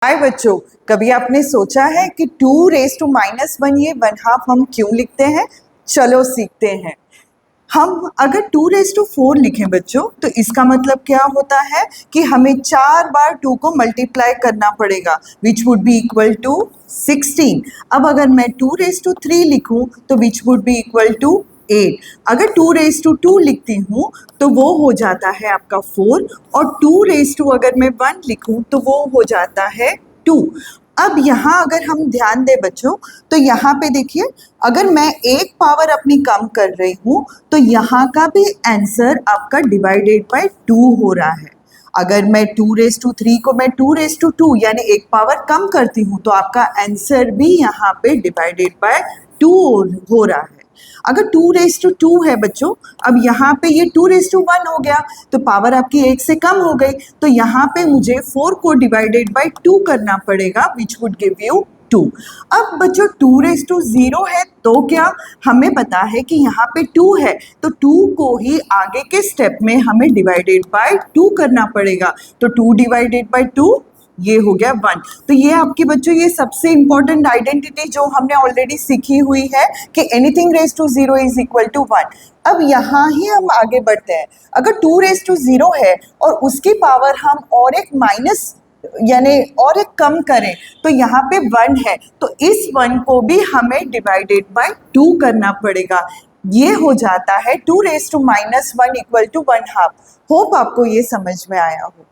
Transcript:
हाय बच्चों, कभी आपने सोचा है कि 2⁻⁻1 ये 1/2 हम क्यों लिखते हैं? चलो सीखते हैं। हम अगर 2⁴ लिखें बच्चों, तो इसका मतलब क्या होता है कि हमें 4 बार 2 को मल्टीप्लाई करना पड़ेगा, which would be equal to 16। अब अगर मैं 2⁻3 लिखूं तो which would be equal to 8। अगर 2⁻2 लिखती हूँ तो वो हो जाता है आपका 4, और 2⁻, अगर मैं 1 लिखूं तो वो हो जाता है 2। अब यहाँ अगर हम ध्यान दें बच्चों, तो यहाँ पे देखिए, अगर मैं एक पावर अपनी कम कर रही हूँ तो यहाँ का भी आंसर आपका डिवाइडेड बाय 2 हो रहा है। अगर मैं 2⁻3 को मैं 2⁻2 यानी एक पावर कम करती हूँ तो आपका आंसर भी यहाँ पे डिवाइडेड बाय 2 हो रहा है। अगर 2⁻2 है बच्चों, अब यहाँ पे ये 2⁻1 हो गया तो पावर आपकी 1 से कम हो गई, तो यहाँ पे मुझे 4 को डिवाइडेड बाय 2 करना पड़ेगा, विच वुड गिव यू 2। अब बच्चों 2⁻0 है तो क्या हमें पता है कि यहाँ पे 2 है, तो 2 को ही आगे के स्टेप में हमें डिवाइडेड बाय 2 करना पड़ेगा, तो 2 डिवाइडेड बाय 2 ये हो गया 1। तो ये आपके बच्चों ये सबसे इंपॉर्टेंट आइडेंटिटी जो हमने ऑलरेडी सीखी हुई है कि anything raise to 0 is equal to 1। अब यहाँ ही हम आगे बढ़ते हैं। अगर 2⁻0 है और उसकी पावर हम और एक माइनस यानी और एक कम करें तो यहाँ पे 1 है, तो इस 1 को भी हमें डिवाइडेड बाय 2 करना पड़ेगा। ये हो जाता है 2⁻⁻1 इक्वल टू 1/2। होप आपको ये समझ में आया हो।